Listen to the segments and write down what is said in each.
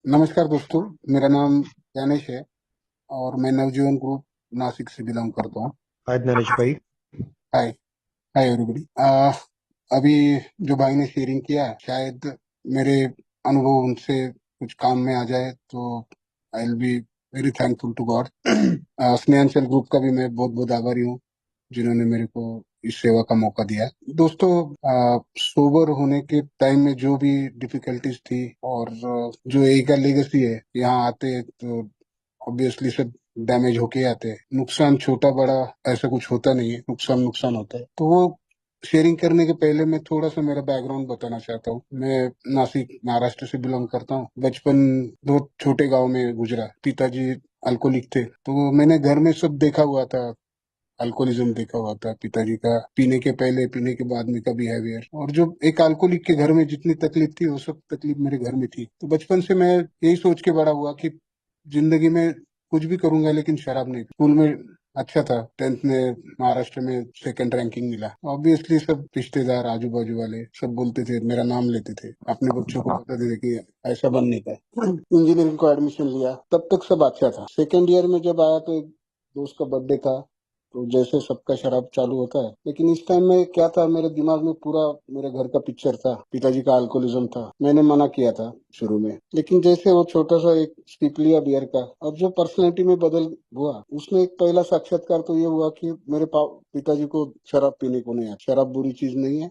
नमस्कार दोस्तों। मेरा नाम ज्ञानेश है और मैं नवजीवन ग्रुप नासिक से बिलोंग करता हूँ। आज नरेश भाई। हाय। Hi everybody. अभी जो भाई ने शेयरिंग किया शायद मेरे अनुभव उनसे कुछ काम में आ जाए तो I will be very thankful to God. Snehanchal group का भी मैं बहुत बहुत आभारी हूँ जिन्होंने मेरे को इस सेवा का मौका दिया। दोस्तों, सोबर होने के टाइम में जो भी डिफिकल्टीज थी और जो एक लेगेसी है, यहाँ आते तो ऑब्वियसली सब डैमेज होके आते हैं। नुकसान छोटा बड़ा ऐसा कुछ होता नहीं है, नुकसान नुकसान होता है। तो वो शेयरिंग करने के पहले मैं थोड़ा सा मेरा बैकग्राउंड बताना चाहता हूँ। मैं नासिक महाराष्ट्र से बिलोंग करता हूँ। बचपन बहुत छोटे गांव में गुजरा। पिताजी अल्कोहलिक थे, तो मैंने घर में सब देखा हुआ था। अल्कोहलिज्म देखा हुआ था पिताजी का, पीने के पहले पीने के बाद में का बिहेवियर, और जो एक अल्कोहलिक के घर में जितनी तकलीफ थी वो सब तकलीफ मेरे घर में थी। तो बचपन से मैं यही सोच के बड़ा हुआ कि जिंदगी में कुछ भी करूंगा लेकिन शराब नहीं। स्कूल में अच्छा था, 10th में महाराष्ट्र में सेकंड रैंकिंग मिला। ऑब्वियसली सब रिश्तेदार आजू बाजू वाले सब बोलते थे, मेरा नाम लेते थे, अपने बच्चों को बताते थे कि ऐसा बनने का। इंजीनियरिंग को एडमिशन लिया, तब तक सब अच्छा था। सेकेंड ईयर में जब आया तो एक दोस्त का बर्थडे था, तो जैसे सबका शराब चालू होता है, लेकिन इस टाइम में क्या था, मेरे दिमाग में पूरा मेरे घर का पिक्चर था। पिताजी का अल्कोहलिज्म था। मैंने मना किया था शुरू में, लेकिन जैसे वो छोटा सा एक स्टिप लिया बियर का और जो पर्सनैलिटी में बदल हुआ, उसमें एक पहला साक्षात्कार तो ये हुआ कि मेरे पिताजी को शराब पीने को नहीं आता। शराब बुरी चीज नहीं है,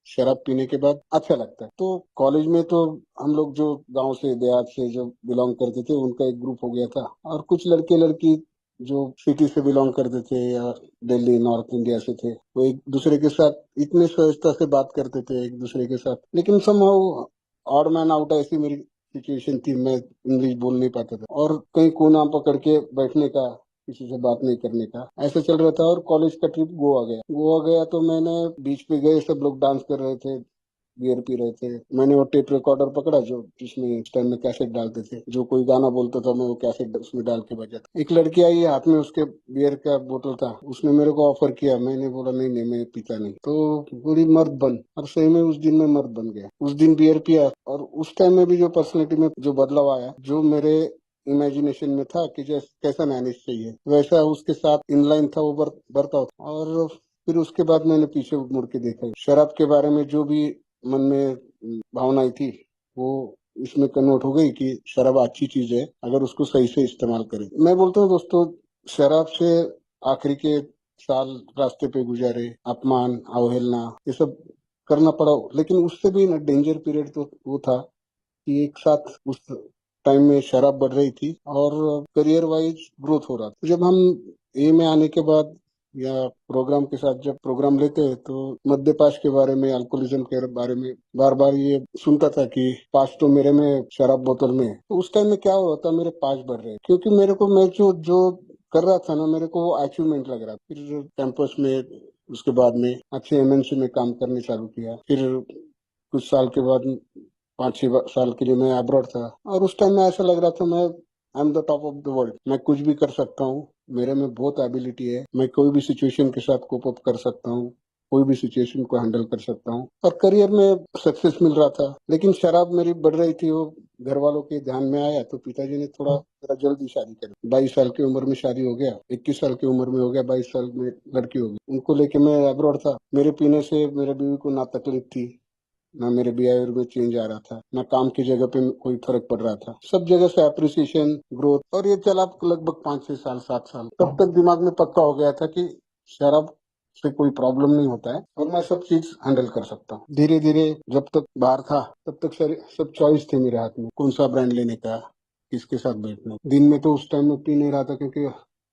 शराब पीने के बाद अच्छा लगता है। तो कॉलेज में तो हम लोग जो गांव से देहात से जो बिलोंग करते थे उनका एक ग्रुप हो गया था, और कुछ लड़के लड़की जो सिटी से बिलोंग करते थे या दिल्ली नॉर्थ इंडिया से थे, वो एक दूसरे के साथ इतने सहजता से बात करते थे एक दूसरे के साथ। लेकिन समहाउ ऑड मैन आउट ऐसी मेरी सिचुएशन थी। मैं इंग्लिश बोल नहीं पाता था और कहीं कोना पकड़ के बैठने का, किसी से बात नहीं करने का, ऐसा चल रहा था। और कॉलेज का ट्रिप गोवा गया। गोवा गया तो मैंने बीच पे गए, सब लोग डांस कर रहे थे, बियर पी रहे थे। मैंने वो टेप रिकॉर्डर पकड़ा जो जिसमें उस टाइम में कैसेट डालते थे, जो कोई गाना बोलता था मैं वो कैसेट उसमें डाल के बजाता। एक लड़की आई, हाथ में उसके बियर का बोतल था, उसने मेरे को ऑफर किया। मैंने बोला नहीं नहीं, मैं पीता नहीं। तो पूरी मर्द बन, और सही में उस दिन मैं मर्द बन गया। उस दिन बियर पिया और उस टाइम में भी जो पर्सनैलिटी में जो बदलाव आया, जो मेरे इमेजिनेशन में था कि जैसे कैसा मैनेज चाहिए वैसा उसके साथ इनलाइन था वो बर्ताव था। और फिर उसके बाद मैंने पीछे मुड़ के देखा, शराब के बारे में जो भी मन में भावनाएं थी वो इसमें कन्वर्ट हो गई कि शराब अच्छी चीज है अगर उसको सही से इस्तेमाल करें। मैं बोलता हूँ दोस्तों, शराब से आखिरी के साल रास्ते पे गुजारे, अपमान अवहेलना ये सब करना पड़ा। लेकिन उससे भी डेंजर पीरियड तो वो था कि एक साथ उस टाइम में शराब बढ़ रही थी और करियर वाइज ग्रोथ हो रहा था। जब हम ए में आने के बाद या प्रोग्राम के साथ जब प्रोग्राम लेते हैं तो मद्यपाश के बारे में, अल्कोहलिज्म के बारे में बार बार ये सुनता था कि पास तो मेरे में शराब बोतल में है। तो उस टाइम में क्या हुआ था, मेरे पास बढ़ रहे, क्योंकि मेरे को मैं जो जो कर रहा था ना, मेरे को वो अचीवमेंट लग रहा था। फिर कैंपस में उसके बाद में अच्छे एमएनसी में काम करने चालू किया। फिर कुछ साल के बाद 5-6 साल के लिए मैं अब्रॉड था, और उस टाइम में ऐसा लग रहा था मैं I am the top of the world, मैं कुछ भी कर सकता हूँ, मेरे में बहुत एबिलिटी है, मैं कोई भी सिचुएशन के साथ कोप अप कर सकता हूँ, कोई भी सिचुएशन को हैंडल कर सकता हूँ, और करियर में सक्सेस मिल रहा था। लेकिन शराब मेरी बढ़ रही थी, वो घर वालों के ध्यान में आया तो पिताजी ने थोड़ा जरा जल्दी शादी कर दी। 22 साल की उम्र में शादी हो गया, 21 साल की उम्र में हो गया, 22 साल में लड़की हो गई। उनको लेके मैं अब्रॉड था। मेरे पीने से मेरे बीवी को ना तकलीफ थी, ना मेरे बिहेवियर में चेंज आ रहा था, ना काम की जगह पे कोई फर्क पड़ रहा था। सब जगह से अप्रिसिएशन ग्रोथ, और ये चला लगभग 5-6 साल 7 साल। तब तक दिमाग में पक्का हो गया था कि शराब से कोई प्रॉब्लम नहीं होता है और मैं सब चीज हैंडल कर सकता हूँ। धीरे धीरे जब तक बाहर था तब तक सब चॉइस थे मेरे हाथ में, कौन सा ब्रांड लेने का, किसके साथ बैठना। दिन में तो उस टाइम में पी नहीं रहा था क्योंकि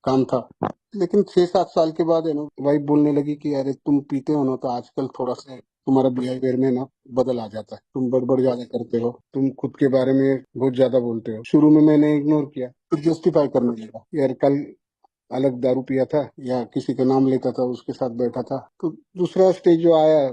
काम था। लेकिन 6-7 साल के बाद है ना, वाइफ बोलने लगी कि अरे तुम पीते हो ना, तो आजकल थोड़ा सा तुम्हारा बिहेवियर में ना बदल आ जाता है, तुम बड़बड़ ज्यादा करते हो, तुम खुद के बारे में बहुत ज्यादा बोलते हो। शुरू में मैंने इग्नोर किया, फिर जस्टिफाई करने लगा, यार कल अलग दारू पिया था या किसी का नाम लेता था उसके साथ बैठा था। तो दूसरा स्टेज जो आया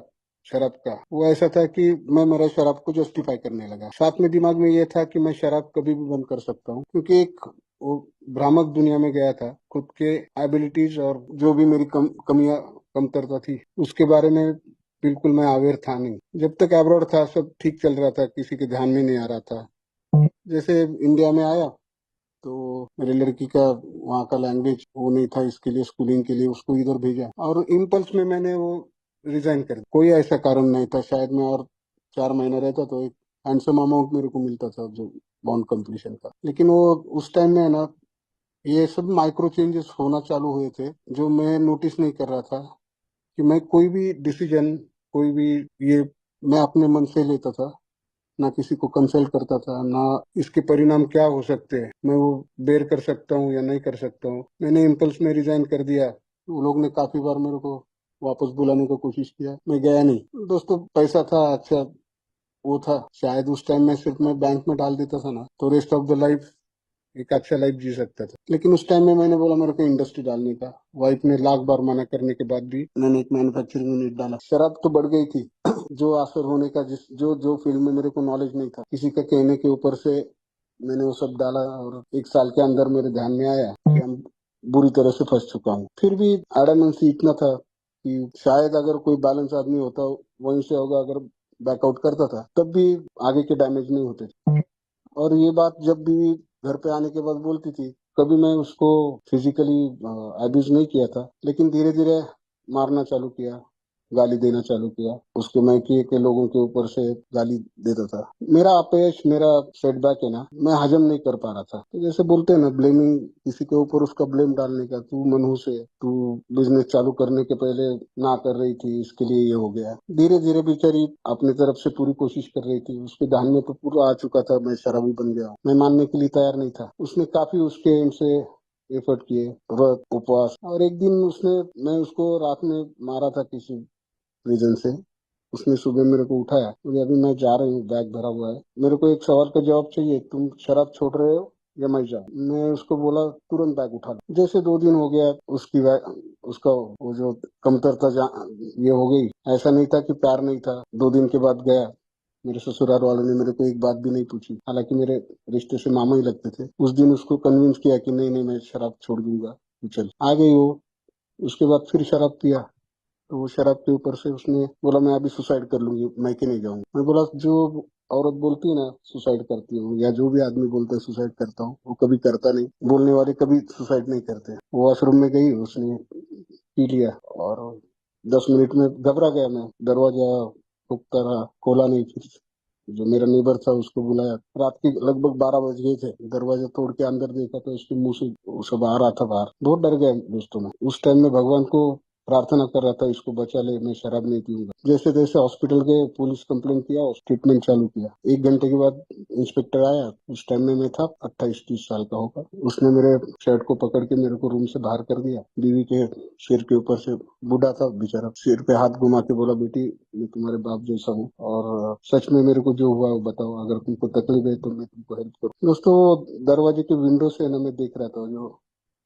शराब का, वो ऐसा था कि मैं मेरा शराब को जस्टिफाई करने लगा। साथ में दिमाग में ये था कि मैं शराब कभी भी बंद कर सकता हूँ, क्योंकि एक वो भ्रामक दुनिया में गया था। खुद के एबिलिटीज और जो भी मेरी कमियां कमतरता थी उसके बारे में बिल्कुल मैं अवेयर था नहीं। जब तक अब्रॉड था सब ठीक चल रहा था, किसी के ध्यान में नहीं आ रहा था, जैसे इंडिया में आया तो मेरी लड़की का वहाँ का लैंग्वेज वो नहीं था, इसके लिए स्कूलिंग के लिए उसको इधर भेजा और इम्पल्स में मैंने वो रिजाइन कर दिया। कोई ऐसा कारण नहीं था, शायद मैं और 4 महीना रहता तो एक हैंडसम अमाउंट मेरे को मिलता था जो बॉन्ड कंप्लीशन का। लेकिन वो उस टाइम में है ना, ये सब माइक्रो चेंजेस होना चालू हुए थे जो मैं नोटिस नहीं कर रहा था कि मैं कोई भी डिसीजन, कोई भी ये मैं अपने मन से लेता था, ना किसी को कंसल्ट करता था, ना इसके परिणाम क्या हो सकते हैं, मैं वो बेर कर सकता हूँ या नहीं कर सकता हूँ। मैंने इम्पल्स में रिजाइन कर दिया। वो लोग ने काफी बार मेरे को वापस बुलाने की कोशिश किया, मैं गया नहीं। दोस्तों पैसा था, अच्छा वो था, शायद उस टाइम में सिर्फ मैं बैंक में डाल देता था ना तो रेस्ट ऑफ द लाइफ एक अच्छा लाइफ जी सकता था। लेकिन उस टाइम में मैंने बोला मेरे को इंडस्ट्री डालने का। वाइफ ने लाख बार मना करने के बाद भी मैंने एक मैन्युफैक्चरिंग यूनिट डाला। शराब तो बढ़ गई थी जो असर होने का, जिस जो जो फील्ड में मेरे को नॉलेज नहीं था, किसी का कहने के ऊपर से मैंने वो सब डाला और 1 साल के अंदर मेरे ध्यान में आया कि हम बुरी तरह से फंस चुका हूँ। फिर भी एडामेंसी इतना था कि शायद अगर कोई बैलेंस आदमी होता वहीं से होगा, अगर बैकआउट करता था तब भी आगे के डैमेज नहीं होते थे। और ये बात जब भी घर पे आने के बाद बोलती थी, कभी मैं उसको फिजिकली अब्यूज नहीं किया था, लेकिन धीरे धीरे मारना चालू किया, गाली देना चालू किया। उसके मायके के लोगों के ऊपर से गाली देता था। मेरा अपयश, मेरा सेटबैक है ना, मैं हजम नहीं कर पा रहा था। तो जैसे बोलते हैं ना, ब्लेमिंग, किसी के ऊपर उसका ब्लेम डालने का, तू मनहूस है, तू बिजनेस चालू करने के पहले ना कर रही थी, इसके लिए ये हो गया। धीरे धीरे बेचारी अपनी तरफ से पूरी कोशिश कर रही थी, उसके ध्यान में तो पूरा आ चुका था मैं शराबी बन गया हूँ। मैं मानने के लिए तैयार नहीं था। उसने काफी उसके एंड से एफर्ट किए, व्रत उपवास। और एक दिन उसने, मैं उसको रात में मारा था किसी रीजन से। उसने सुबह मेरे को उठाया, बोले अभी मैं जा रही हूँ, बैग भरा हुआ है, मेरे को एक सवाल का जवाब चाहिए, तुम शराब छोड़ रहे हो या मैं जाऊँ? मैं उसको बोला तुरंत बैग उठा लो। जैसे 2 दिन हो गया, उसका वो जो कमतरता ये हो गई। ऐसा नहीं था कि प्यार नहीं था। 2 दिन के बाद गया, मेरे ससुराल वालों ने मेरे को एक बात भी नहीं पूछी, हालांकि मेरे रिश्ते से मामा ही लगते थे। उस दिन उसको कन्विंस किया कि नहीं नहीं मैं शराब छोड़ दूंगा, तो चल आ गई वो। उसके बाद फिर शराब पिया, तो वो शराब के ऊपर से उसने बोला मैं अभी सुसाइड कर लूंगी, मैं कि नहीं जाऊंगी। मैं बोला जो औरत बोलती है ना सुसाइड करती हूँ, या जो भी आदमी बोलता है सुसाइड करता हूँ, वो कभी करता नहीं। बोलने वाले कभी सुसाइड नहीं करते। वो वॉशरूम में गई, उसने पी लिया और 10 मिनट में घबरा गया मैं। दरवाजा ठोकता रहा, खोला नहीं। फिर जो मेरा नेबर था उसको बुलाया, रात के लगभग 12 बज गए थे। दरवाजा तोड़ के अंदर देखा तो उसके मुंह से वो सब आ रहा था बाहर। बहुत डर गया दोस्तों में। उस टाइम में भगवान को प्रार्थना कर रहा था, इसको बचा ले, मैं शराब नहीं पीऊंगा। जैसे तैसे हॉस्पिटल गए, पुलिस कंप्लेंट किया और ट्रीटमेंट चालू किया। 1 घंटे के बाद इंस्पेक्टर आया। उस टाइम में मैं था 28-30 साल का होगा। उसने मेरे शर्ट को पकड़ के मेरे को रूम से बाहर कर दिया। बीवी के सिर के ऊपर से, बूढ़ा था बेचारा, सिर पे हाथ घुमा के बोला बेटी मैं तुम्हारे बाप जैसा हूँ और सच में मेरे को जो हुआ वो बताओ, अगर तुमको तकलीफ है तो मैं तुमको हेल्प करूँ। दोस्तों दरवाजे के विंडो से ना मैं देख रहा था, जो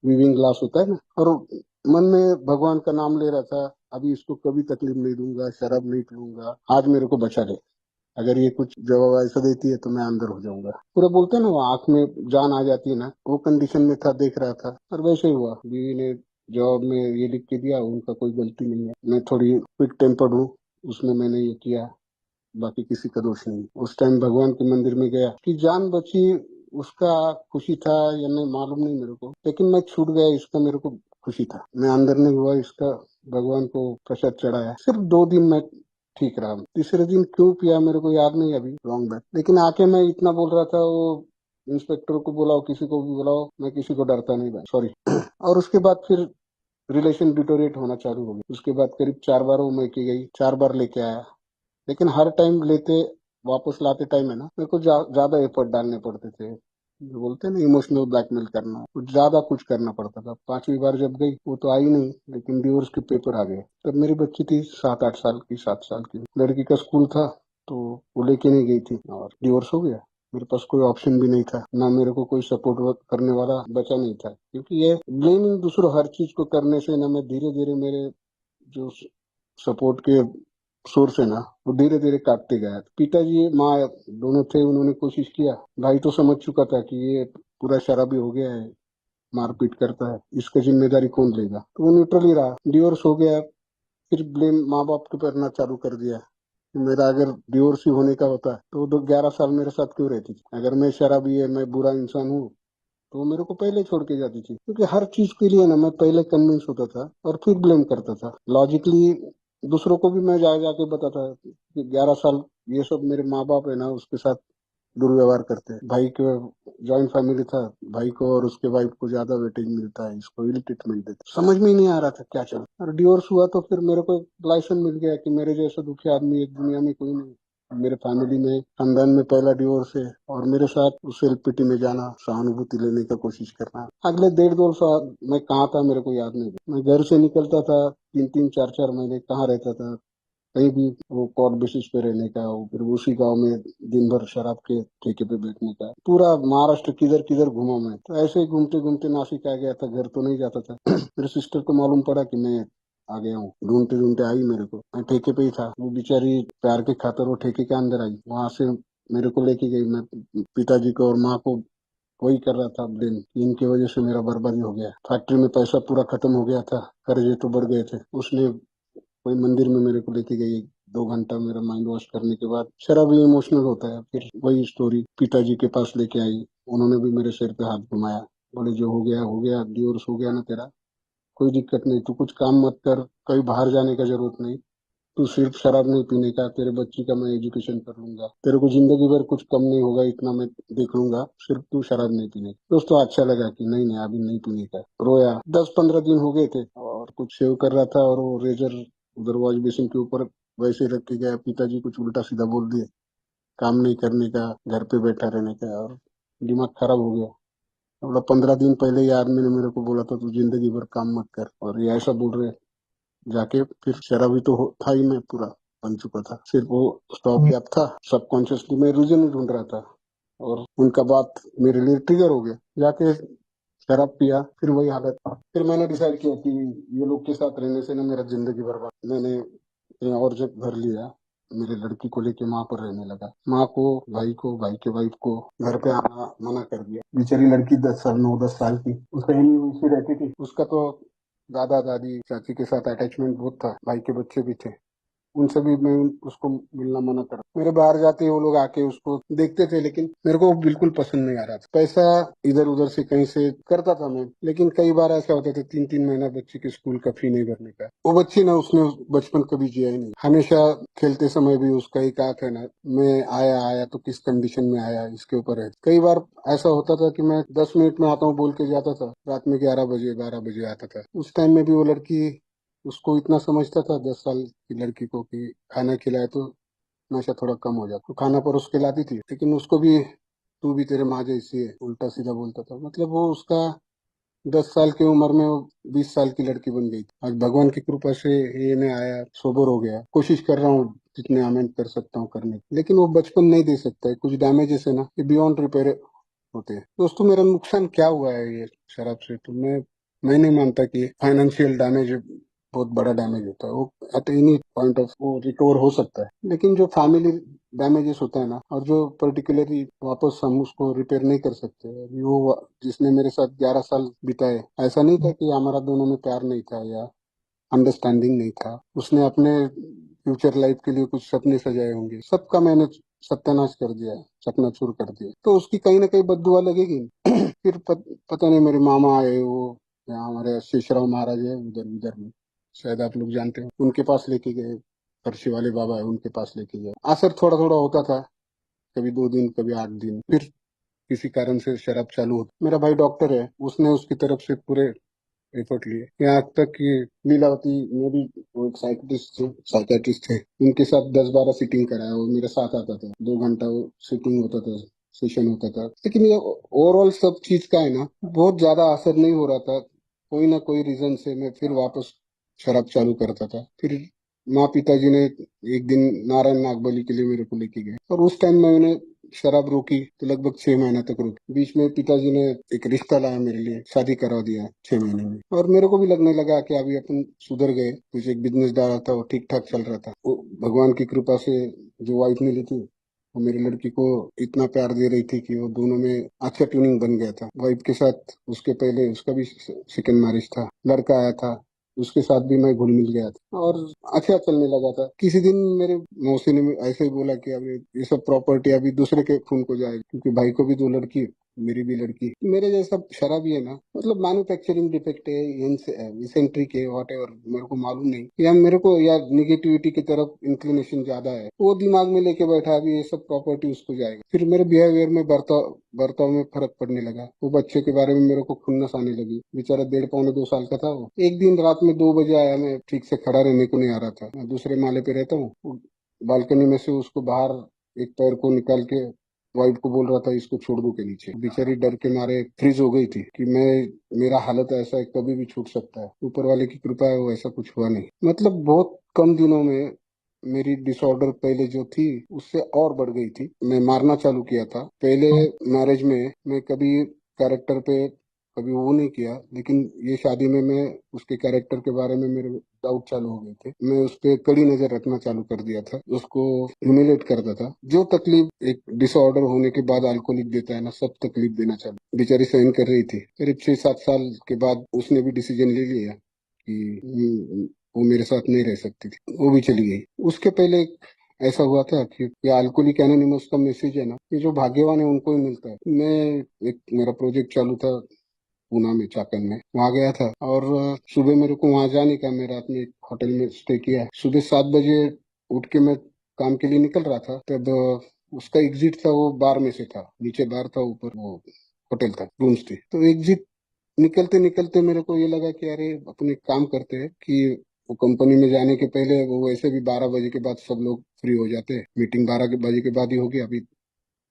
विविंग ग्लास होता है ना, और मन में भगवान का नाम ले रहा था, अभी इसको कभी तकलीफ नहीं दूंगा, शराब नहीं पीऊंगा, आज मेरे को बचा ले। अगर ये कुछ जवाब ऐसा देती है तो मैं अंदर हो जाऊंगा। पूरा बोलते हैं ना, वो आंख में जान आ जाती है ना, वो कंडीशन में था, देख रहा था। और वैसे ही हुआ। बीवी ने जवाब में ये लिख के दिया, उनका कोई गलती नहीं है, मैं थोड़ी क्विक टेम्पर्ड हूँ, उसमें मैंने ये किया, बाकी किसी का दोष नहीं। उस टाइम भगवान के मंदिर में गया कि जान बची, उसका खुशी था या नहीं मालूम नहीं मेरे को, लेकिन मैं छूट गया, इसका मेरे को खुशी था। मैं अंदर नहीं हुआ, इसका भगवान को प्रसाद चढ़ाया। सिर्फ 2 दिन मैं ठीक रहा। तीसरे दिन क्यों पिया मेरे को याद नहीं अभी, रॉन्ग बैक। लेकिन आके मैं इतना बोल रहा था, वो इंस्पेक्टर को बुलाओ, किसी को भी बुलाओ, मैं किसी को डरता नहीं भाई, सॉरी। और उसके बाद फिर रिलेशन डिटोरेट होना चालू हो गया। उसके बाद करीब 4 बार वो मैके गई, 4 बार लेके आया। लेकिन हर टाइम लेते, वापस लाते टाइम है ना, मेरे को ज्यादा एफर्ट डालने पड़ते थे। जो बोलते हैं ना इमोशनल ब्लैकमेल करना, कुछ ज्यादा कुछ करना पड़ता था। 5वीं बार जब गई, वो तो आई नहीं, लेकिन डिवोर्स के पेपर आ गए। तब मेरी बच्ची थी 7-8 साल की, 7 साल की। लड़की का स्कूल था तो वो लेके नहीं गई थी और डिवोर्स हो गया। मेरे पास कोई ऑप्शन भी नहीं था, ना मेरे को कोई सपोर्ट करने वाला बचा नहीं था। क्योंकि ये ब्लेमिंग दूसरों हर चीज को करने से ना, मैं धीरे धीरे मेरे जो सपोर्ट के सोर्स है ना, वो धीरे धीरे काटते गया। पिताजी माँ दोनों थे, उन्होंने कोशिश किया। भाई तो समझ चुका था कि ये पूरा शराबी हो गया है, मारपीट करता है, इसका जिम्मेदारी कौन लेगा, तो वो न्यूट्रल ही रहा। डिवोर्स हो गया, फिर ब्लेम माँ बाप के ऊपर करना चालू कर दिया। मेरा अगर डिवोर्स ही होने का होता तो 11 साल मेरे साथ क्यों रहती थी? अगर मैं शराबी है, मैं बुरा इंसान हूँ, तो मेरे को पहले छोड़ के जाती थी। क्योंकि हर चीज के लिए ना मैं पहले कन्विंस होता था और फिर ब्लेम करता था लॉजिकली। दूसरों को भी मैं जा जाके बताता कि 11 साल ये सब मेरे माँ बाप है ना, उसके साथ दुर्व्यवहार करते हैं। भाई के जॉइंट फैमिली था, भाई को और उसके वाइफ को ज्यादा वेटेज मिलता है, इसको इल ट्रीटमेंट देते। समझ में ही नहीं आ रहा था क्या चल। और डिवोर्स हुआ तो फिर मेरे को एक लाइसेंस मिल गया कि मेरे जैसा दुखी आदमी एक दुनिया में कोई नहीं। मेरे फैमिली में, खानदान में पहला डिवोर्स है और मेरे साथ उस एलपीटी में जाना, सहानुभूति लेने का कोशिश करना। अगले 1.5-2 साल मैं कहाँ था मेरे को याद नहीं। मैं घर से निकलता था 3-3 4-4 महीने, कहाँ रहता था? कहीं भी, वो कोर्ट बेसिस पे रहने का, वो फिर उसी गांव में दिन भर शराब के ठेके पे बैठने का। पूरा महाराष्ट्र किधर किधर घूमा मैं। तो ऐसे ही घूमते घूमते नासिक आ गया था, घर तो नहीं जाता था। मेरे सिस्टर को मालूम पड़ा कि मैं आ गया हूँ, ढूंढते ढूंढते आई मेरे को। मैं ठेके पे ही था, वो बेचारी प्यार के खातर वो ठेके के अंदर आई, वहां से मेरे को लेके गई। मैं पिताजी को और माँ को वही कर रहा था ब्लेम, इनकी वजह से मेरा बर्बादी हो गया। फैक्ट्री में पैसा पूरा खत्म हो गया था, कर्जे तो बढ़ गए थे। उसने कोई मंदिर में मेरे को लेके गई, 2 घंटा मेरा माइंड वॉश करने के बाद। शराब भी इमोशनल होता है। फिर वही स्टोरी, पिताजी के पास लेके आई, उन्होंने भी मेरे सिर पे हाथ घुमाया, बोले जो हो गया, डिवोर्स हो गया ना तेरा, कोई दिक्कत नहीं, तू कुछ काम मत कर, कहीं बाहर जाने का जरूरत नहीं, तू सिर्फ शराब नहीं पीने का, तेरे बच्ची का मैं एजुकेशन कर लूंगा, तेरे को जिंदगी भर कुछ कम नहीं होगा, इतना मैं देख लूंगा, सिर्फ तू शराब नहीं पीने का। दोस्तों अच्छा लगा कि नहीं नहीं अभी नहीं पीने का। रोया। 10-15 दिन हो गए थे और कुछ सेव कर रहा था और वो रेजर उधर वॉश बेसिन के ऊपर वैसे रख के गया। पिताजी कुछ उल्टा सीधा बोल दिए, काम नहीं करने का, घर पे बैठा रहने का, और दिमाग खराब हो गया। मतलब 15 दिन पहले ये आदमी ने मेरे को बोला था तू जिंदगी भर काम मत कर, और ये ऐसा बोल रहे। जाके फिर शराबी तो था ही, मैं पूरा बन चुका था। सिर्फ वो स्टॉप गैप था। सबकॉन्शियसली मैं रीजन ढूंढ रहा था और उनका बात मेरे लिए ट्रिगर हो गया। जाके शराब पिया, फिर वही हालत। फिर मैंने डिसाइड किया कि ये लोग के साथ रहने से ना मेरा जिंदगी बर्बाद। मैंने कहीं और जगह घर लिया, मेरे लड़की को लेके माँ पर रहने लगा। माँ को, भाई को, भाई के वाइफ को घर पे आना मना कर दिया। बेचारी लड़की 10 साल, 9-10 साल की, उसका ही उसी रहती थी। उसका तो दादा दादी चाची के साथ अटैचमेंट बहुत था, भाई के बच्चे भी थे, उनसे भी मैं उसको मिलना मना करा। मेरे बाहर जाते ही वो लोग आके उसको देखते थे, लेकिन मेरे को वो बिल्कुल पसंद नहीं आ रहा था। पैसा इधर उधर से कहीं से करता था मैं, लेकिन कई बार ऐसा होता था 3-3 महीना बच्चे के स्कूल का फी नहीं भरने का। वो बच्ची ना, उसने बचपन कभी जिया ही नहीं। हमेशा खेलते समय भी उसका एक आंख है ना, मैं आया आया तो किस कंडीशन में आया इसके ऊपर है। कई बार ऐसा होता था कि मैं 10 मिनट में आता हूँ बोल के जाता था, रात में 11 बजे 12 बजे आता था। उस टाइम में भी वो लड़की, उसको इतना समझता था 10 साल की लड़की को कि खाना खिलाए तो नशा थोड़ा कम हो जाता, तो खाना परोस के लाती थी। लेकिन उसको भी तू भी तेरे माँ जैसी है उल्टा सीधा बोलता था। मतलब वो उसका 10 साल की उम्र में वो 20 साल की लड़की बन गई। आज भगवान की कृपा से ये मैं आया, सोबर हो गया, कोशिश कर रहा हूँ जितने अमेंड कर सकता हूँ करने की। लेकिन वो बचपन नहीं दे सकता है, कुछ डैमेजेस है ना, ये बियॉन्ड रिपेयर होते हैं। दोस्तों मेरा नुकसान क्या हुआ है ये शराब से, तो मैं नहीं मानता कि फाइनेंशियल डैमेज बहुत बड़ा डैमेज होता है। वो एट एनी पॉइंट ऑफ वो रिकवर हो सकता है, लेकिन जो फैमिली डैमेजेस होता है ना, और जो पर्टिकुलरली वापस हम उसको रिपेयर नहीं कर सकते। अभी वो जिसने मेरे साथ 11 साल बिताए, ऐसा नहीं था कि हमारा दोनों में प्यार नहीं था या अंडरस्टैंडिंग नहीं था। उसने अपने फ्यूचर लाइफ के लिए कुछ सपने सजाए होंगे, सबका मैंने सत्यानाश कर दिया, चकनाचूर कर दिया, तो उसकी कहीं ना कहीं बददुआ लगेगी। फिर पता नहीं मेरे मामा आए, वो यहाँ हमारे शेषराव महाराज है उधर उधर में, शायद आप लोग जानते हैं, उनके पास लेके गए। फर्शी वाले बाबा है, उनके पास लेके गए। असर थोड़ा थोड़ा होता था, कभी 2 दिन कभी 8 दिन। फिर किसी कारण से शराब चालू होती। मेरा भाई डॉक्टर है, उसने उसकी तरफ से पूरे एफर्ट लिए, यहाँ तक कि लीलावती में भी वो एक साइकेट्रिस्ट थे, उनके साथ 10-12 सीटिंग कराया। वो मेरे साथ आता था, 2 घंटा वो सीटिंग होता था, सेशन होता था। लेकिन ये ओवरऑल सब चीज का है ना, बहुत ज्यादा असर नहीं हो रहा था। कोई ना कोई रीजन से मैं फिर वापस शराब चालू करता था। फिर माँ पिताजी ने एक दिन नारायण नागबली के लिए मेरे को लेके गए, और उस टाइम मैंने शराब रोकी तो लगभग 6 महीना तक रोकी। बीच में पिताजी ने एक रिश्ता लाया मेरे लिए, शादी करा दिया 6 महीने में, और मेरे को भी लगने लगा कि अभी अपन सुधर गए। कुछ एक बिजनेस डाला था, वो ठीक ठाक चल रहा था। वो भगवान की कृपा से जो वाइफ मिली थी, वो मेरी लड़की को इतना प्यार दे रही थी कि वो दोनों में अच्छा ट्यूनिंग बन गया था। वाइफ के साथ उसके पहले उसका भी सेकंड मैरिज था, लड़का आया था। उसके साथ भी मैं घुल मिल गया था और अच्छा चलने लगा था। किसी दिन मेरे मौसी ने ऐसे ही बोला कि अभी ये सब प्रॉपर्टी अभी दूसरे के खून को जाएगी, क्योंकि भाई को भी दो लड़की, मेरी भी लड़की। मेरे जैसा शराबी है ना, मतलब मैन्युफैक्चरिंग डिफेक्ट है, इसेंट्रिक है, वॉट एवर, मेरे को मालूम नहीं, या मेरे को या निगेटिविटी की तरफ इंक्लिनेशन ज्यादा है, वो दिमाग में लेके बैठा अभी ये सब प्रॉपर्टी उसको जाएगा। फिर मेरे बिहेवियर में, बर्ताव बर्ताव में फर्क पड़ने लगा। वो बच्चे के बारे में मेरे को खुन्नस आने लगी। बेचारा 1.5 पौने 2 साल का था वो। एक दिन रात में 2 बजे आया, मैं ठीक से खड़ा रहने को नहीं आ रहा था, मैं दूसरे माले पे रहता हूँ। बालकनी में से उसको बाहर एक पैर को निकाल के वाइफ को बोल रहा था इसको छोड़ दो के नीचे। बेचारी डर के मारे फ्रीज हो गई थी कि मेरा हालत ऐसा है, कभी भी छूट सकता है। ऊपर वाले की कृपा है, वो ऐसा कुछ हुआ नहीं। मतलब बहुत कम दिनों में मेरी डिसऑर्डर पहले जो थी उससे और बढ़ गई थी। मैं मारना चालू किया था। पहले मैरिज में मैं कभी कैरेक्टर पे कभी वो नहीं किया, लेकिन ये शादी में मैं उसके कैरेक्टर के बारे में मेरे डाउट चालू हो गए थे। मैं उस पे कड़ी नजर रखना चालू कर दिया था, उसको ह्यूमिलेट करता था। जो तकलीफ एक डिसऑर्डर होने के बाद अल्कोहलिक देता है ना, सब तकलीफ देना चालू। बेचारी सहन कर रही थी। करीब 6-7 साल के बाद उसने भी डिसीजन ले लिया कि वो मेरे साथ नहीं रह सकती थी, वो भी चली गई। उसके पहले ऐसा हुआ था कि ये अल्कोहलिक एनोनिमस का मैसेज है ना, ये जो भाग्यवान है उनको ही मिलता है। मैं एक मेरा प्रोजेक्ट चालू था पूना में, चाकन में, वहां गया था। और सुबह मेरे को वहां जाने का, मैं रात में एक होटल में स्टे किया है। सुबह 7 बजे उठ के मैं काम के लिए निकल रहा था, तब उसका एग्जिट था, वो बार में से था। नीचे बार था, ऊपर वो होटल था, रूम्स थे। तो एग्जिट निकलते निकलते मेरे को ये लगा कि अरे अपन एक काम करते हैं कि वो कंपनी में जाने के पहले, वो वैसे भी 12 बजे के बाद सब लोग फ्री हो जाते हैं, मीटिंग 12 बजे के बाद ही होगी। अभी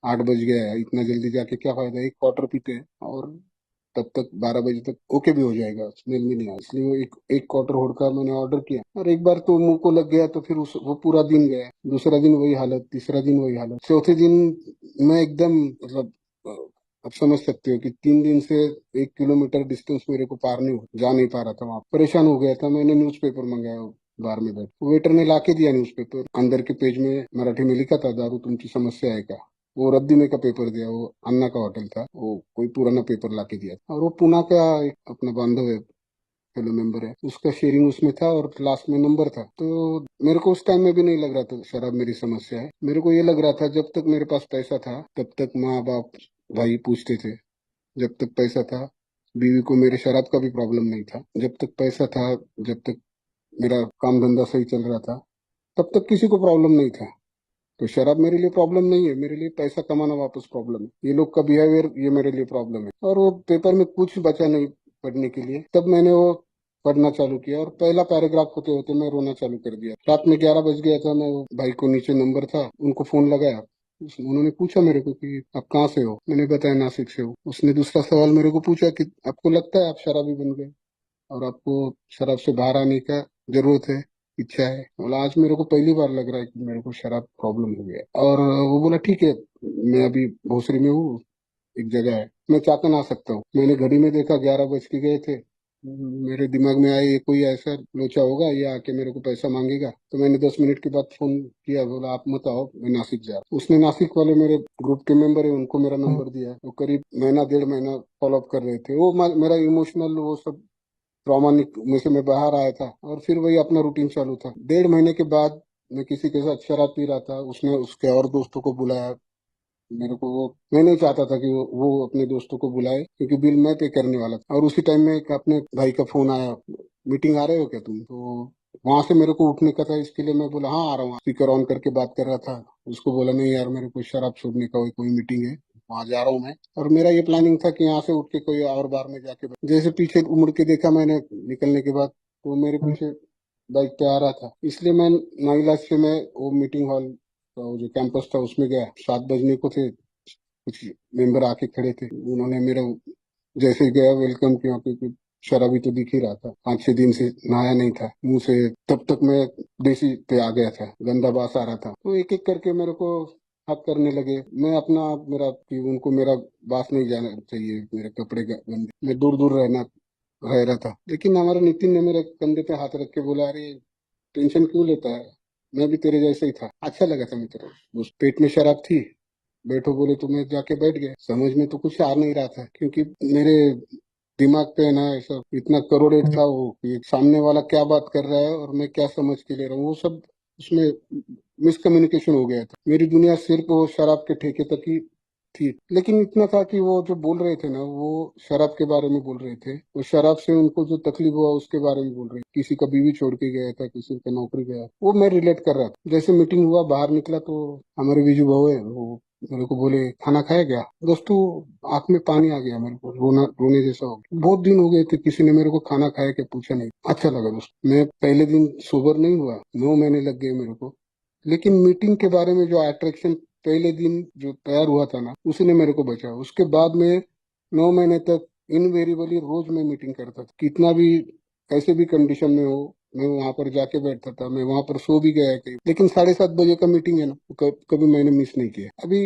8 बज गया है, इतना जल्दी जाके क्या फायदा, एक क्वार्टर पीते हैं और तब तक 12 बजे तक ओके भी हो जाएगा, स्मेल भी नहीं आया। इसलिए वो एक क्वार्टर होड़ का मैंने ऑर्डर किया, और एक बार तो मुंह को लग गया तो फिर वो पूरा दिन गया। दूसरा दिन वही हालत, तीसरा दिन वही हालत, चौथे दिन मैं एकदम, मतलब आप समझ सकते हो कि 3 दिन से 1 किलोमीटर डिस्टेंस मेरे को पार नहीं हो, जा नहीं पा रहा था। वहां परेशान हो गया था। मैंने न्यूज़पेपर मंगाया, बार में बैठ वेटर ने लाके दिया न्यूज़पेपर। अंदर के पेज में मराठी में लिखा था, दारू तुमची समस्या है का। वो रद्दी का पेपर दिया, वो अन्ना का होटल था, वो कोई पुराना पेपर लाके दिया। और वो पुणे का एक अपना बांधव है, फेलो मेंबर है, उसका शेयरिंग उसमें था और लास्ट में नंबर था। तो मेरे को उस टाइम में भी नहीं लग रहा था शराब मेरी समस्या है। मेरे को ये लग रहा था जब तक मेरे पास पैसा था तब तक माँ बाप भाई पूछते थे। जब तक पैसा था, बीवी को मेरे शराब का भी प्रॉब्लम नहीं था। जब तक पैसा था, जब तक मेरा काम धंधा सही चल रहा था, तब तक किसी को प्रॉब्लम नहीं था। तो शराब मेरे लिए प्रॉब्लम नहीं है, मेरे लिए पैसा कमाना वापस प्रॉब्लम है। ये लोग का बिहेवियर, ये मेरे लिए प्रॉब्लम है। और वो पेपर में कुछ बचा नहीं पढ़ने के लिए, तब मैंने वो पढ़ना चालू किया, और पहला पैराग्राफ होते होते मैं रोना चालू कर दिया। रात में 11 बज गया था। मैं वो भाई को, नीचे नंबर था, उनको फोन लगाया। उन्होंने पूछा मेरे को कि आप कहाँ से हो। मैंने बताया नासिक से हो। उसने दूसरा सवाल मेरे को पूछा कि आपको लगता है आप शराबी बन गए और आपको शराब से बाहर आने का जरूरत है, इच्छा है। बोला आज मेरे को पहली बार लग रहा है कि मेरे को शराब प्रॉब्लम हो गया है। और वो बोला ठीक है, मैं अभी भोसरी में हूँ, एक जगह है, मैं चाकन आ सकता हूँ। मैंने घड़ी में देखा 11 बज के गए थे। मेरे दिमाग में आया ये कोई ऐसा लोचा होगा, ये आके मेरे को पैसा मांगेगा। तो मैंने 10 मिनट के बाद फोन किया, बोला आप मत आओ, मैं नासिक जा रहा हूँ। उसने नासिक वाले मेरे ग्रुप के मेंबर है, उनको मेरा नंबर दिया। वो करीब महीना 1.5 महीना फॉलो अप कर रहे थे। वो मेरा इमोशनल वो सब ट्रॉमा में से मैं बाहर आया था, और फिर वही अपना रूटीन चालू था। 1.5 महीने के बाद मैं किसी के साथ शराब पी रहा था, उसने उसके और दोस्तों को बुलाया मेरे को। वो मैं नहीं चाहता था कि वो अपने दोस्तों को बुलाए, क्योंकि बिल मैं पे करने वाला था। और उसी टाइम में एक अपने भाई का फोन आया, मीटिंग आ रहे हो क्या तुम। तो वहां से मेरे को उठने का था, इसके लिए मैं बोला हाँ आ रहा हूँ। स्पीकर ऑन करके बात कर रहा था। उसको बोला नहीं यार, मेरे को शराब छोड़ने का कोई मीटिंग है, वहां जा रहा हूँ मैं। और मेरा ये प्लानिंग था कि यहाँ से उठ के कोई और बार में जाके जैसे पीछे मुड़ के देखा मैंने निकलने के बाद, तो मेरे पीछे बाइक पे आ रहा था। इसलिए मैं नाइलाज से मैं वो मीटिंग हॉल, तो जो कैंपस था उसमें गया। 7 बजने को थे, कुछ मेंबर आके खड़े थे। उन्होंने मेरा जैसे ही गया वेलकम किया, क्योंकि शराबी तो दिख ही रहा था, 5-6 दिन से नहाया नहीं था मुंह से। तब तक मैं देसी पे आ गया था, गंदा बास आ रहा था। तो एक एक करके मेरे को हक करने लगे। मैं अपना मेरा कि उनको मेरा बास नहीं जाना चाहिए, मेरे कपड़े गंदे, मैं दूर दूर रह रहा था। लेकिन हमारे नितिन ने मेरे कंधे पे हाथ रख के बोला अरे टेंशन क्यों लेता है, मैं भी तेरे जैसा ही था। अच्छा लगा था मित्र। उस पेट में शराब थी, बैठो बोले तो मैं जाके बैठ गया। समझ में तो कुछ आ नहीं रहा था, क्योंकि मेरे दिमाग पे है ना ऐसा इतना करोड़ेड था वो कि सामने वाला क्या बात कर रहा है और मैं क्या समझ के ले रहा हूँ, वो सब उसमें मिसकम्युनिकेशन हो गया था। मेरी दुनिया सिर्फ वो शराब के ठेके तक ही थी। लेकिन इतना था कि वो जो बोल रहे थे ना, वो शराब के बारे में बोल रहे थे। वो शराब से उनको जो तकलीफ हुआ उसके बारे में बोल रहे थे। किसी का बीवी छोड़ के गया था, किसी का नौकरी गया, वो मैं रिलेट कर रहा था। जैसे मीटिंग हुआ, बाहर निकला तो हमारे बीजू भाऊ है, वो मेरे को बोले खाना खाया क्या। दोस्तों, आंख में पानी आ गया, मेरे को रोना रोने जैसा हो गया। बहुत दिन हो गए थे किसी ने मेरे को खाना खाया क्या पूछा नहीं। अच्छा लगा दोस्त, मैं पहले दिन सोबर नहीं हुआ, 9 महीने लग गए मेरे को। लेकिन मीटिंग के बारे में जो अट्रैक्शन पहले दिन जो तैयार हुआ था ना, उसी ने मेरे को बचाया। उसके बाद में 9 महीने तक इनवेरिएबली रोज मैं मीटिंग करता था, कितना भी कैसे भी कंडीशन में हो, मैं वहां पर जाके बैठता था। मैं वहां पर सो भी गया कहीं, लेकिन 7:30 बजे का मीटिंग है ना, वो कभी मैंने मिस नहीं किया। अभी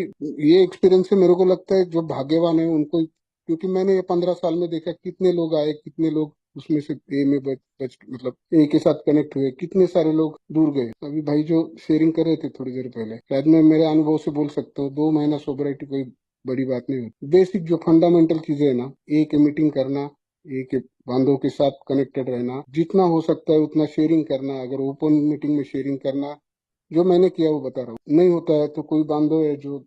ये एक्सपीरियंस से मेरे को लगता है जो भाग्यवान है उनको, क्योंकि मैंने ये 15 साल में देखा कितने लोग आए, कितने लोग उसमें से ए में मतलब ए के साथ कनेक्ट हुए, कितने सारे लोग दूर गए। अभी भाई जो शेयरिंग कर रहे थे थोड़ी देर पहले, शायद मैं मेरे अनुभव से बोल सकता हूँ, 2 महीना सोबराइटी कोई बड़ी बात नहीं होती। बेसिक जो फंडामेंटल चीजें है ना, ए के मीटिंग करना, ए के बांधों के साथ कनेक्टेड रहना, जितना हो सकता है उतना शेयरिंग करना। अगर ओपन मीटिंग में शेयरिंग करना, जो मैंने किया वो बता रहा हूँ। नहीं होता है तो कोई बांधो है जो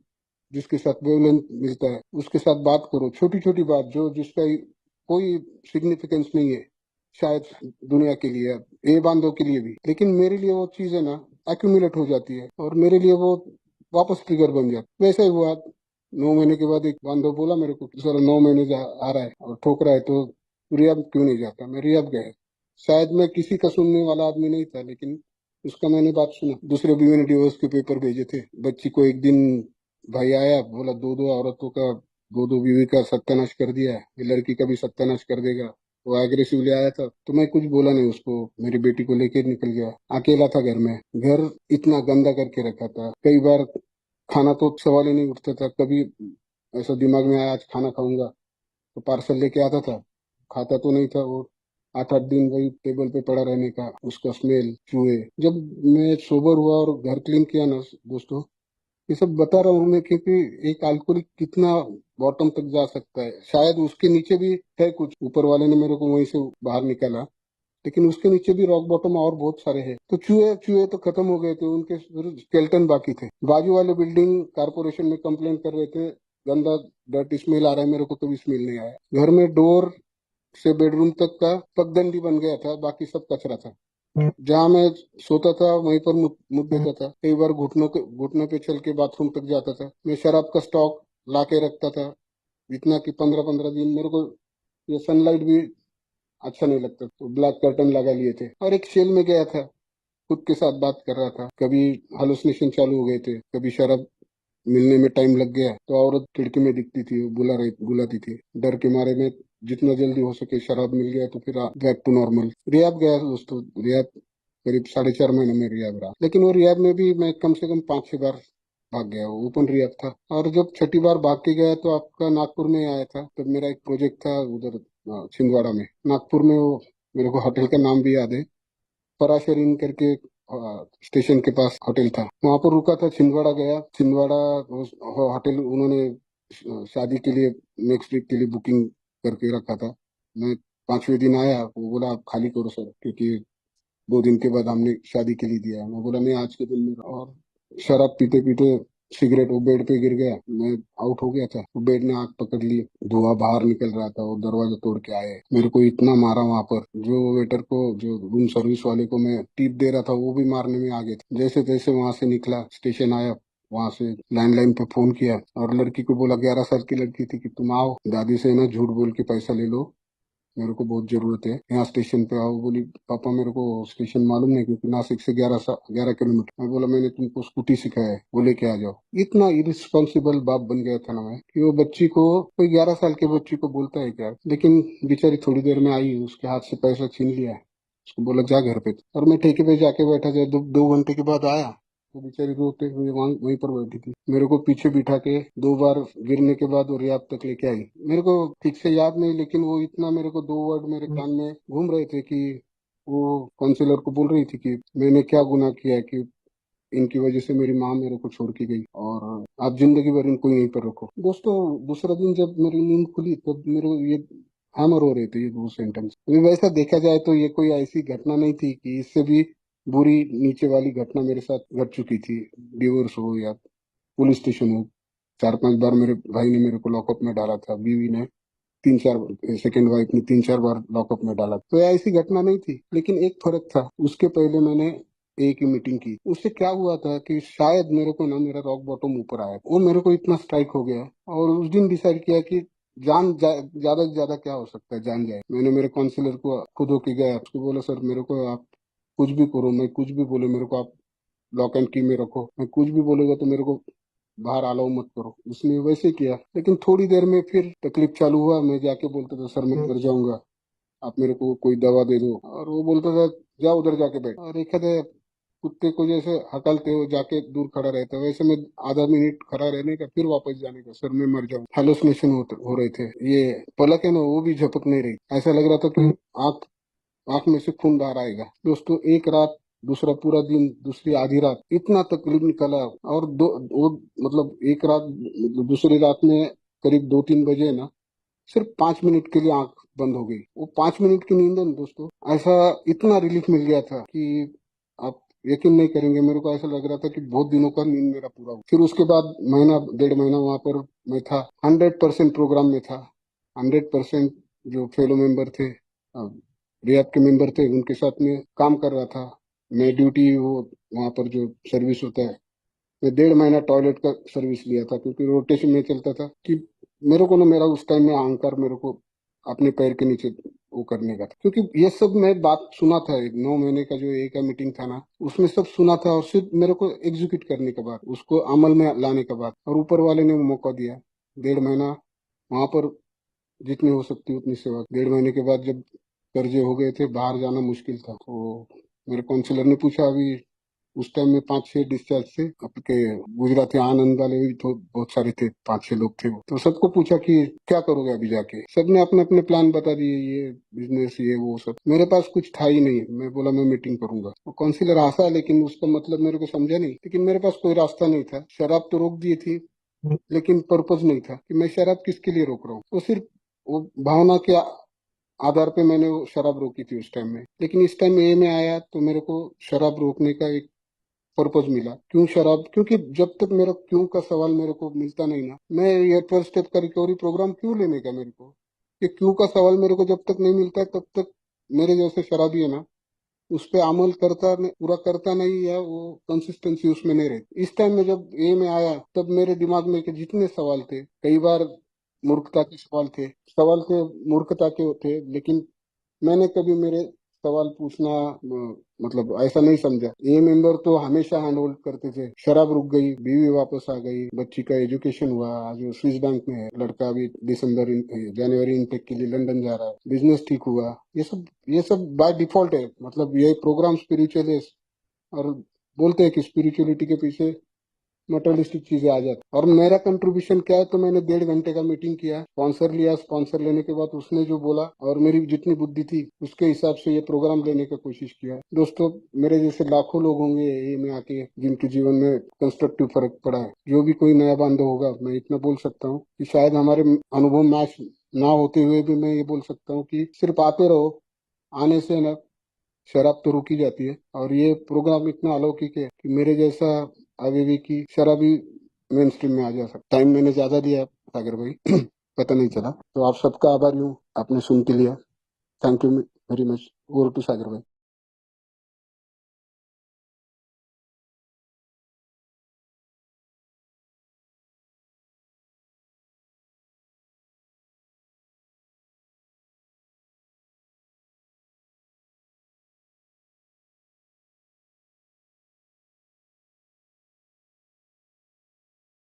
जिसके साथ वेवलेंथ मिलता है, उसके साथ बात करो। छोटी छोटी बात जो जिसका कोई सिग्निफिकेंस नहीं है शायद दुनिया के लिए, ए बांधो के लिए भी, लेकिन मेरे लिए वो चीज है ना एक्यूमुलेट हो जाती है और मेरे लिए वो वापस ट्रिगर बन जाती है। वैसे ही हुआ, 9 महीने के बाद एक बांधव बोला मेरे को, सर 9 महीने आ रहा है और ठोक रहा है तो रियाब क्यों नहीं जाता। मैं रियाब गया। शायद मैं किसी का सुनने वाला आदमी नहीं था, लेकिन उसका मैंने बात सुना। दूसरे भी मैंने डिवोर्स के पेपर भेजे थे बच्ची को। एक दिन भाई आया, बोला दो दो औरतों का, दो दो बीवी का सत्यानाश कर दिया है, ये लड़की का भी सत्यानाश कर देगा। वो एग्रेसिवली आया था तो मैं कुछ बोला नहीं उसको, मेरी बेटी को लेके निकल गया। अकेला था घर में, घर इतना गंदा करके रखा था। कई बार खाना तो सवाल ही नहीं उठता था। कभी ऐसा दिमाग में आया आज खाना खाऊंगा तो पार्सल लेके आता था, खाता तो नहीं था वो। 8 8 दिन वही टेबल पे पड़ा रहने का, उसका स्मेल, चूहे। जब मैं सोबर हुआ और घर क्लीन किया ना दोस्तों, ये सब बता रहा हूँ मैं क्योंकि एक अल्कोहलिक कितना बॉटम तक जा सकता है। शायद उसके नीचे भी है कुछ, ऊपर वाले ने मेरे को वहीं से बाहर निकाला, लेकिन उसके नीचे भी रॉक बॉटम और बहुत सारे हैं। तो चूहे चूहे तो खत्म हो गए थे, उनके स्केल्टन बाकी थे। बाजू वाले बिल्डिंग कारपोरेशन में कंप्लेंट कर रहे थे, गंदा डर्टी स्मेल आ रहा है। मेरे को कभी स्मेल नहीं आया। घर में डोर से बेडरूम तक का पगडंडी बन गया था, बाकी सब कचरा था। जहाँ मैं सोता था वहीं पर मुत मुत देता था। कई बार घुटनों पे चल के बाथरूम तक जाता था। मैं शराब का स्टॉक ला के रखता था, इतना कि 15 15 दिन मेरे को ये सनलाइट भी अच्छा नहीं लगता, तो ब्लैक कर्टन लगा लिए थे। और एक सेल में गया था, खुद के साथ बात कर रहा था। कभी हालुसिनेशन चालू हो गए थे, कभी शराब मिलने में टाइम लग गया तो औरत खिड़की में दिखती थी, वो बुलाती थी। डर के मारे में जितना जल्दी हो सके शराब मिल गया तो फिर बैक टू नॉर्मल। रियाब गया दोस्तों, रियाब करीब 4.5 महीने में रियाब रहा। लेकिन वो रियाब में भी मैं कम से कम 5 6 बार भाग गया। वो ओपन रियाब था। और जब छठी बार भाग के गया तो आपका नागपुर में आया था। तब मेरा एक प्रोजेक्ट था उधर छिंदवाड़ा में। नागपुर में वो, मेरे को होटल का नाम भी याद है, पराशरीन करके स्टेशन के पास होटल था, वहां पर रुका था। छिंदवाड़ा गया, छिंदवाड़ा होटल उन्होंने शादी के लिए नेक्स्ट वीक के लिए बुकिंग करके रखा था। मैं 5वें दिन आया, वो बोला आप खाली करो सर, क्योंकि 2 दिन के बाद हमने शादी के लिए दिया है। मैं बोला नहीं, आज के दिन में। और शराब पीते पीते सिगरेट वो बेड पे गिर गया। मैं आउट हो गया था, वो बेड ने आग पकड़ ली, धुआं बाहर निकल रहा था। वो दरवाजा तोड़ के आए, मेरे को इतना मारा वहां पर। जो वेटर को, जो रूम सर्विस वाले को मैं टिप दे रहा था, वो भी मारने में आ गए थे। जैसे तैसे वहां से निकला, स्टेशन आया, वहां से लैंडलाइन पे फोन किया और लड़की को बोला, 11 साल की लड़की थी, कि तुम आओ, दादी से ना झूठ बोल के पैसा ले लो, मेरे को बहुत जरूरत है, यहाँ स्टेशन पे आओ। बोली पापा मेरे को स्टेशन मालूम नहीं, क्योंकि नासिक से 11 किलोमीटर। मैं बोला मैंने तुमको स्कूटी सिखाया है, वो लेके आ जाओ। इतना इरिस्पॉन्सिबल बाप बन गया था ना मैं, कि वो बच्ची को, कोई 11 साल के बच्ची को बोलता है क्या। लेकिन बेचारी थोड़ी देर में आई, उसके हाथ से पैसा छीन लिया, उसको बोला जा घर पे। और मैं ठेके पे जाके बैठा था। 2 घंटे के बाद आया, वो बेचारी रोते हुए वहीं पर बैठी थी। मेरे को पीछे बिठा के 2 बार गिरने के बाद वो रियाब तक लेके आई। मेरे को ठीक से याद नहीं, लेकिन वो इतना मेरे को 2 वर्ड मेरे कान में घूम रहे थे कि वो काउंसलर को बोल रही थी कि मैंने क्या गुनाह किया है कि इनकी वजह से मेरी माँ मेरे को छोड़ के गई, और आप जिंदगी भर इनको यहीं पर रखो। दोस्तों, दूसरा दिन जब मेरी नींद खुली तब मेरे को ये हैमर हो रहे थे ये दो सेंटेंस। अभी वैसा देखा जाए तो ये कोई ऐसी घटना नहीं थी कि इससे भी बुरी नीचे वाली घटना मेरे साथ घट चुकी थी। डिवोर्स हो या पुलिस स्टेशन हो, 4-5 बार मेरे भाई ने मेरे को लॉकअप में डाला था, बीवी ने 3-4, सेकेंड वाइफ ने 3-4 बार लॉकअप में डाला। तो ऐसी घटना नहीं थी, लेकिन एक फर्क था। उसके पहले मैंने एक ही मीटिंग की, उससे क्या हुआ था कि शायद मेरे को ना मेरा रॉक बॉटम ऊपर आया, वो मेरे को इतना स्ट्राइक हो गया। और उस दिन डिसाइड किया कि ज्यादा से ज्यादा क्या हो सकता है, जान जाए। मैंने मेरे काउंसलर को खुद होके गया, उसको बोला सर मेरे को आप कुछ भी करो, मैं कुछ भी बोले मेरे को आप लॉक एंड की में रखो, मैं कुछ भी बोलेगा तो मेरे को बाहर अलाउ मत करो। उसने वैसे किया, लेकिन थोड़ी देर में फिर तकलीफ चालू हुआ। मैं जाके बोलता था सर मैं मर जाऊंगा, आप मेरे को कोई दवा दे दो। और वो बोलता था जा उधर जाके बैठ। और एक आधे कुत्ते को जैसे हकलते हो जाके दूर खड़ा रहता है, वैसे मैं आधा मिनट खड़ा रहने का फिर वापस जाने का, सर मैं मर जाऊं। हेलोसिनेशन हो रहे थे, ये पलक है ना वो भी झपक नहीं रही, ऐसा लग रहा था कि आंख आंख में से खून बाहर आएगा। दोस्तों एक रात, दूसरा पूरा दिन, दूसरी आधी रात, इतना तकलीफ निकला। और दो वो मतलब एक रात, मतलब दूसरी रात में करीब 2-3 बजे ना, सिर्फ 5 मिनट के लिए आंख बंद हो गई। वो 5 मिनट की नींद है ना दोस्तों, ऐसा इतना रिलीफ मिल गया था कि आप यकीन नहीं करेंगे। मेरे को ऐसा लग रहा था कि बहुत दिनों का नींद मेरा पूरा हुआ। फिर उसके बाद महीना 1.5 महीना वहां पर मैं था, 100% प्रोग्राम में था। 100% जो फेलो मेंबर थे, रियाद के मेंबर थे, उनके साथ में काम कर रहा था। मैं ड्यूटी, वो वहाँ पर जो सर्विस होता है, मैं 1.5 महीना टॉयलेट का सर्विस लिया था, क्योंकि रोटेशन में चलता था कि मेरे को ना, मेरा उस टाइम में अहंकार मेरे को अपने पैर के नीचे वो करने का था। क्योंकि ये सब मैं बात सुना था, 9 महीने का जो एक मीटिंग था ना, उसमें सब सुना था। और सिर्फ मेरे को एग्जीक्यूट करने के बाद, उसको अमल में लाने के बाद, और ऊपर वाले ने वो मौका दिया। 1.5 महीना वहां पर जितनी हो सकती उतनी सेवा। 1.5 महीने के बाद जब कर्जे हो गए थे, बाहर जाना मुश्किल था, तो मेरे काउंसलर ने पूछा, अभी उस टाइम में 5-6 डिस्चार्ज थे आपके, गुजराती आनंद वाले भी तो बहुत सारे थे, 5-6 लोग थे वो। तो सबको पूछा कि क्या करोगे अभी जाके, सबने अपने अपने प्लान बता दिए, ये बिजनेस ये वो सब। मेरे पास कुछ था ही नहीं। मैं बोला मैं मीटिंग करूंगा। वो काउंसिलर हंसा, लेकिन उसका मतलब मेरे को समझा नहीं। लेकिन मेरे पास कोई रास्ता नहीं था। शराब तो रोक दी थी, लेकिन पर्पज नहीं था कि मैं शराब किसके लिए रोक रहा हूँ। वो सिर्फ वो भावना के आधार पे मैंने वो शराब रोकी थी उस टाइम में। लेकिन इस टाइम ए में आया तो मेरे को शराब रोकने का एक पर्पज मिला। क्यों शराब? क्योंकि जब तक मेरा क्यों का सवाल मेरे को मिलता नहीं ना, मैं ये 12 स्टेप का रिकवरी प्रोग्राम क्यों लेने का, मेरे को ये क्यों का सवाल मेरे को जब तक नहीं मिलता, तब तक मेरे जैसे शराबी है ना, उस पे अमल पूरा करता नहीं, या वो कंसिस्टेंसी उसमें नहीं रहती। इस टाइम में जब ए में आया, तब मेरे दिमाग में के जितने सवाल थे, कई बार मूर्खता के सवाल थे मूर्खता के थे, लेकिन मैंने कभी मेरे सवाल पूछना मतलब ऐसा नहीं समझा। ये मेंबर तो हमेशा हैंड होल्ड करते थे। शराब रुक गई, बीवी वापस आ गई, बच्ची का एजुकेशन हुआ, आज वो स्विस बैंक में है, लड़का अभी जनवरी इनटेक के लिए लंदन जा रहा है, बिजनेस ठीक हुआ। ये सब बाय डिफॉल्ट है। मतलब ये प्रोग्राम स्पिरिचुअल है। और बोलते हैं कि स्पिरिचुअलिटी के पीछे मटेरियलिस्टिक चीजें आ जाती। और मेरा कंट्रीब्यूशन क्या है, तो मैंने 1.5 घंटे का मीटिंग किया, स्पॉन्सर लिया। स्पॉन्सर लेने के बाद उसने जो बोला, और मेरी जितनी बुद्धि थी उसके हिसाब से ये प्रोग्राम लेने का कोशिश किया। दोस्तों मेरे जैसे लाखों लोग होंगे ये में आके, जिनके जीवन में कंस्ट्रक्टिव फर्क पड़ा है। जो भी कोई नया बांधव होगा, मैं इतना बोल सकता हूँ कि शायद हमारे अनुभव मैच ना होते हुए भी मैं ये बोल सकता हूँ कि सिर्फ आते रहो। आने से ना शराब तो रुकी जाती है। और ये प्रोग्राम इतना अलौकिक है कि मेरे जैसा अभी की शराबी मेन स्ट्रीम में आ जा सकता। टाइम मैंने ज्यादा दिया सागर भाई, पता नहीं चला। तो आप सबका आभारी हूँ, आपने सुन के लिया। Thank you very much. Over to Sagar भाई।